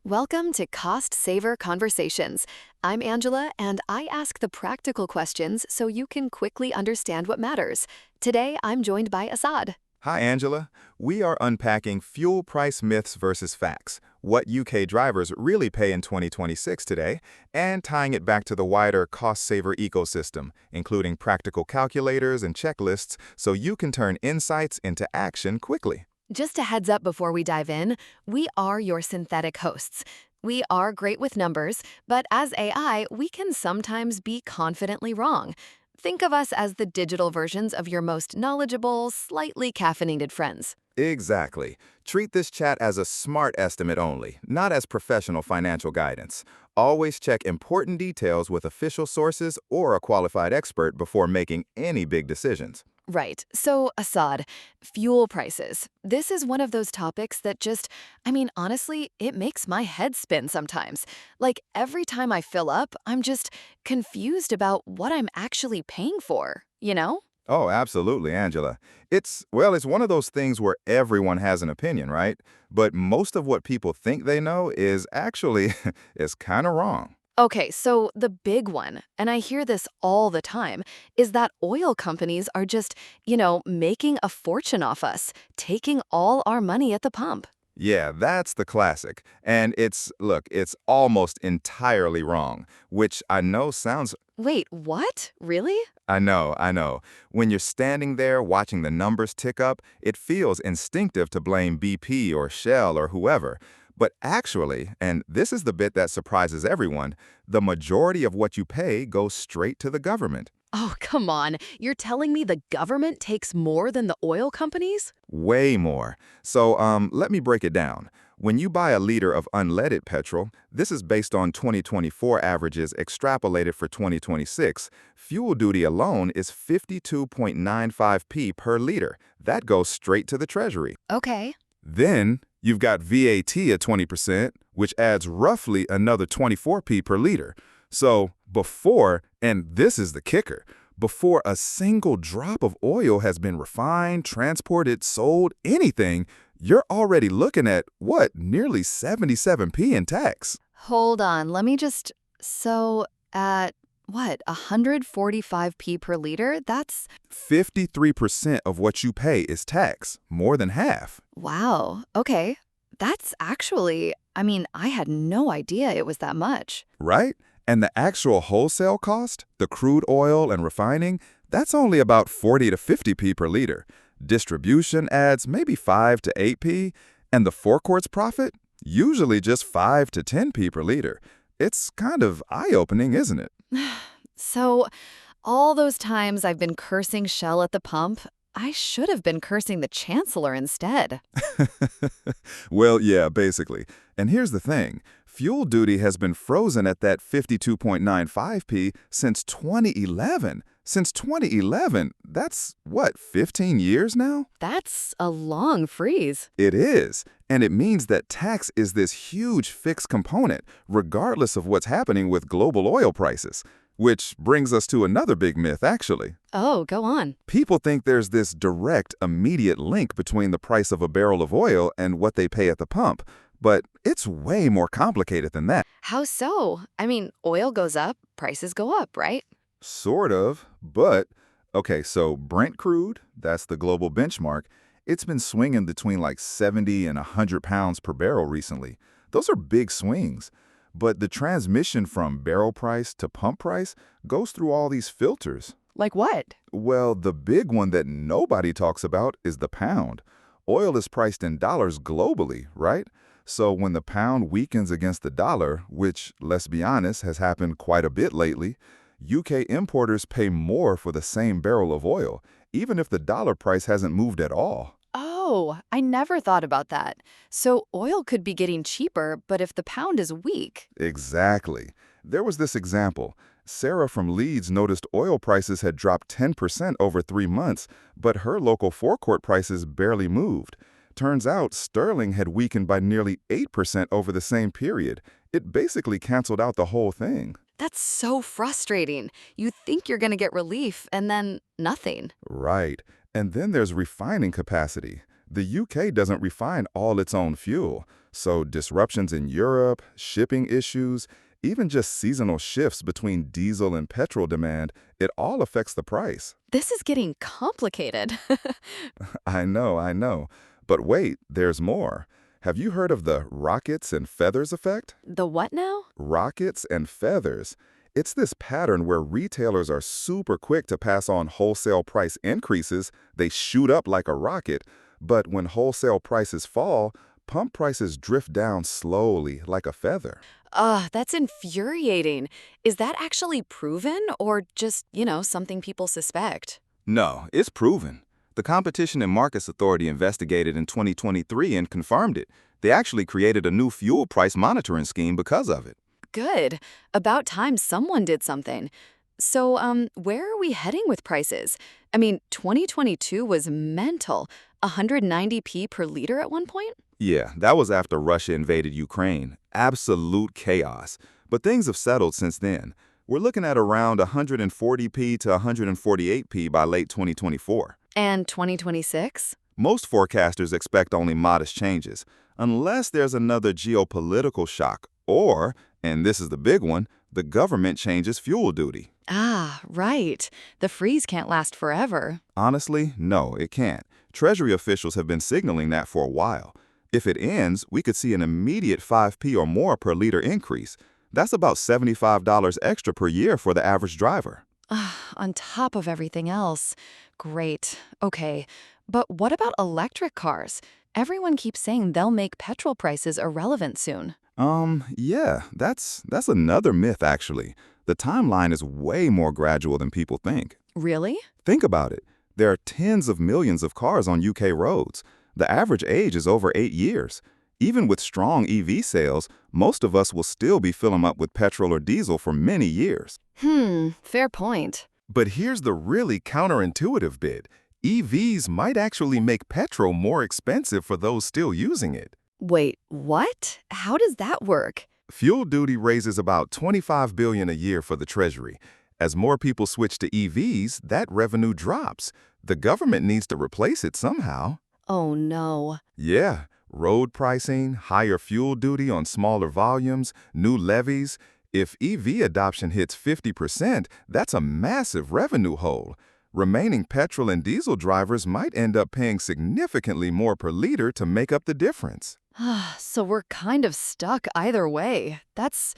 Welcome to Cost Saver Conversations. I'm Angela, and I ask the practical questions so you can quickly understand what matters. Today, I'm joined by Assad. Hi, Angela. We are unpacking fuel price myths versus facts, what UK drivers really pay in 2026 today, and tying it back to the wider cost-saver ecosystem, including practical calculators and checklists so you can turn insights into action quickly. Just a heads up before we dive in, we are your synthetic hosts. We are great with numbers, but as AI, we can sometimes be confidently wrong. Think of us as the digital versions of your most knowledgeable, slightly caffeinated friends. Exactly. Treat this chat as a smart estimate only, not as professional financial guidance. Always check important details with official sources or a qualified expert before making any big decisions. Right. So, Assad, fuel prices. This is one of those topics that honestly, it makes my head spin sometimes. Like every time I fill up, I'm just confused about what I'm actually paying for? Oh, absolutely, Angela. It's one of those things where everyone has an opinion, right? But most of what people think they know is actually is kind of wrong. Okay, so the big one, and I hear this all the time, is that oil companies are just making a fortune off us, taking all our money at the pump. Yeah, that's the classic. And it's almost entirely wrong, which I know sounds Wait, what? Really? I know. When you're standing there watching the numbers tick up, it feels instinctive to blame BP or Shell or whoever. But actually, and this is the bit that surprises everyone, the majority of what you pay goes straight to the government. Oh, come on. You're telling me the government takes more than the oil companies? Way more. So let me break it down. When you buy a liter of unleaded petrol, this is based on 2024 averages extrapolated for 2026, fuel duty alone is 52.95p per liter. That goes straight to the Treasury. Okay. Then you've got VAT at 20%, which adds roughly another 24p per liter. So before, and this is the kicker, before a single drop of oil has been refined, transported, sold, anything, you're already looking at, what, nearly 77p in tax. Hold on. Let me just. So, at what, 145p per liter? That's. 53% of what you pay is tax, more than half. Wow. Okay. That's actually. I had no idea it was that much. Right? And the actual wholesale cost, the crude oil and refining, that's only about 40 to 50p per liter. Distribution adds maybe 5 to 8p, and the forecourt's profit, usually just 5 to 10p per liter. It's kind of eye-opening, isn't it? So, all those times I've been cursing Shell at the pump, I should have been cursing the Chancellor instead. Well, yeah, basically. And here's the thing. Fuel duty has been frozen at that 52.95p since 2011. Since 2011, that's what, 15 years now? That's a long freeze. It is. And it means that tax is this huge fixed component, regardless of what's happening with global oil prices. Which brings us to another big myth, actually. Oh, go on. People think there's this direct, immediate link between the price of a barrel of oil and what they pay at the pump. But it's way more complicated than that. How so? Oil goes up, prices go up, right? Sort of, but okay, so Brent crude, that's the global benchmark, it's been swinging between like 70 and 100 pounds per barrel recently. Those are big swings. But the transmission from barrel price to pump price goes through all these filters. Like what? Well, the big one that nobody talks about is the pound. Oil is priced in dollars globally, right? So when the pound weakens against the dollar, which, let's be honest, has happened quite a bit lately, UK importers pay more for the same barrel of oil, even if the dollar price hasn't moved at all. Oh, I never thought about that. So oil could be getting cheaper, but if the pound is weak. Exactly. There was this example. Sarah from Leeds noticed oil prices had dropped 10% over 3 months, but her local forecourt prices barely moved. Turns out sterling had weakened by nearly 8% over the same period. It basically canceled out the whole thing. That's so frustrating. You think you're going to get relief, and then nothing. Right. And then there's refining capacity. The UK doesn't refine all its own fuel. So disruptions in Europe, shipping issues, even just seasonal shifts between diesel and petrol demand, it all affects the price. This is getting complicated. I know. But wait, there's more. Have you heard of the rockets and feathers effect? The what now? Rockets and feathers. It's this pattern where retailers are super quick to pass on wholesale price increases. They shoot up like a rocket. But when wholesale prices fall, pump prices drift down slowly like a feather. Ugh, that's infuriating. Is that actually proven or just, something people suspect? No, it's proven. The Competition and Markets Authority investigated in 2023 and confirmed it. They actually created a new fuel price monitoring scheme because of it. Good. About time someone did something. So, where are we heading with prices? I mean, 2022 was mental. 190p per liter at one point? Yeah, that was after Russia invaded Ukraine. Absolute chaos. But things have settled since then. We're looking at around 140p to 148p by late 2024. And 2026? Most forecasters expect only modest changes, unless there's another geopolitical shock or, and this is the big one, the government changes fuel duty. Ah, right. The freeze can't last forever. Honestly, no, it can't. Treasury officials have been signaling that for a while. If it ends, we could see an immediate 5p or more per liter increase. That's about $75 extra per year for the average driver. Ah, on top of everything else. Great. Okay. But what about electric cars? Everyone keeps saying they'll make petrol prices irrelevant soon. Yeah, that's another myth, actually. The timeline is way more gradual than people think. Really? Think about it. There are tens of millions of cars on UK roads. The average age is over 8 years. Even with strong EV sales, most of us will still be filling up with petrol or diesel for many years. Fair point. But here's the really counterintuitive bit. EVs might actually make petrol more expensive for those still using it. Wait, what? How does that work? Fuel duty raises about $25 billion a year for the Treasury. As more people switch to EVs, that revenue drops. The government needs to replace it somehow. Oh no. Yeah, road pricing, higher fuel duty on smaller volumes, new levies. If EV adoption hits 50%, that's a massive revenue hole. Remaining petrol and diesel drivers might end up paying significantly more per liter to make up the difference. So we're kind of stuck either way. That's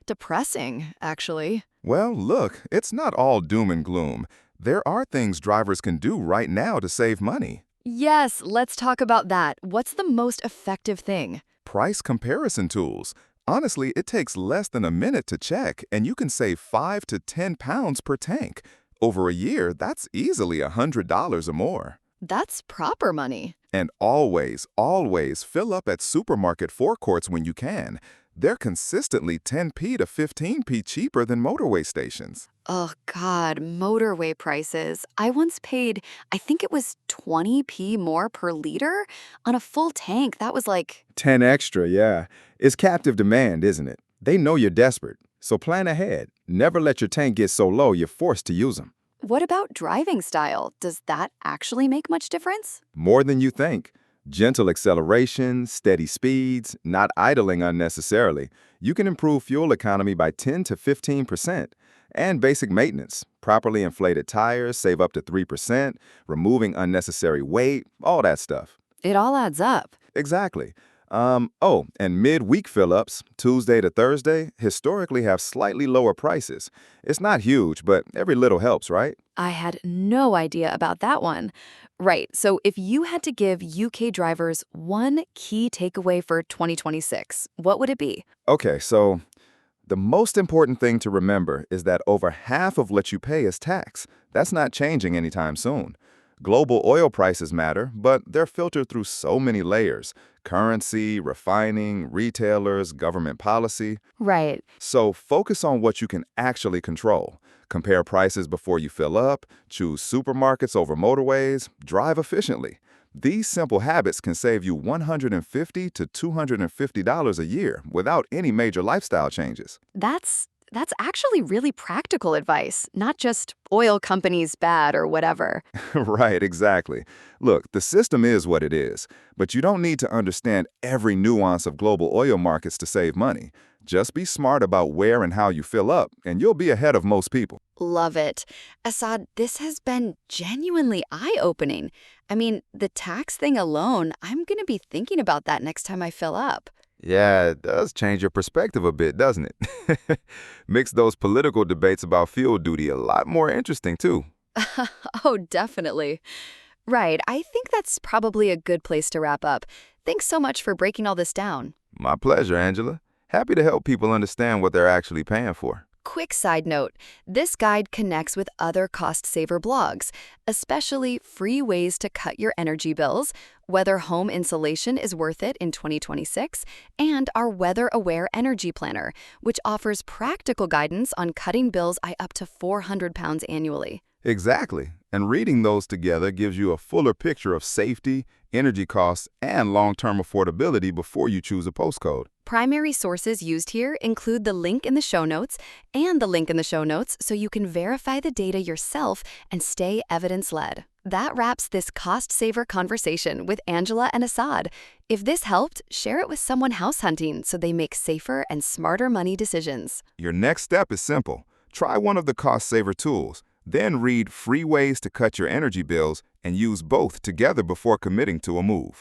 depressing, actually. Well, look, it's not all doom and gloom. There are things drivers can do right now to save money. Yes, let's talk about that. What's the most effective thing? Price comparison tools. Honestly, it takes less than a minute to check, and you can save 5 to 10 pounds per tank. Over a year, that's easily $100 or more. That's proper money. And always, always fill up at supermarket forecourts when you can. They're consistently 10p to 15p cheaper than motorway stations. Oh, God, motorway prices. I once paid, I think it was 20p more per liter on a full tank. That was like, 10 extra, yeah. It's captive demand, isn't it? They know you're desperate, so plan ahead. Never let your tank get so low you're forced to use them. what about driving style? Does that actually make much difference? More than you think. Gentle acceleration, steady speeds, not idling unnecessarily. You can improve fuel economy by 10 to 15%. And basic maintenance. Properly inflated tires save up to 3%, removing unnecessary weight, all that stuff. It all adds up. Exactly. And mid-week fill-ups, Tuesday to Thursday, historically have slightly lower prices. It's not huge, but every little helps, right? I had no idea about that one. Right, so if you had to give UK drivers one key takeaway for 2026, what would it be? Okay, so the most important thing to remember is that over half of what you pay is tax. That's not changing anytime soon. Global oil prices matter, but they're filtered through so many layers: currency, refining, retailers, government policy. Right. So focus on what you can actually control. Compare prices before you fill up, choose supermarkets over motorways, drive efficiently. These simple habits can save you $150 to $250 a year without any major lifestyle changes. That's That's actually really practical advice, not just oil companies bad or whatever. Right, exactly. Look, the system is what it is, but you don't need to understand every nuance of global oil markets to save money. Just be smart about where and how you fill up, and you'll be ahead of most people. Love it. Assad, this has been genuinely eye-opening. I mean, the tax thing alone, I'm going to be thinking about that next time I fill up. Yeah, it does change your perspective a bit, doesn't it? Makes those political debates about fuel duty a lot more interesting, too. Oh, definitely. Right, I think that's probably a good place to wrap up. Thanks so much for breaking all this down. My pleasure, Angela. Happy to help people understand what they're actually paying for. Quick side note, this guide connects with other cost-saver blogs, especially free ways to cut your energy bills, whether home insulation is worth it in 2026, and our weather-aware energy planner, which offers practical guidance on cutting bills by up to £400 annually. Exactly. And reading those together gives you a fuller picture of safety, energy costs, and long-term affordability before you choose a postcode. Primary sources used here include the link in the show notes and the link in the show notes so you can verify the data yourself and stay evidence-led. That wraps this cost-saver conversation with Angela and Assad. If this helped, share it with someone house hunting so they make safer and smarter money decisions. Your next step is simple. Try one of the cost-saver tools. Then read Free Ways to Cut Your Energy Bills and use both together before committing to a move.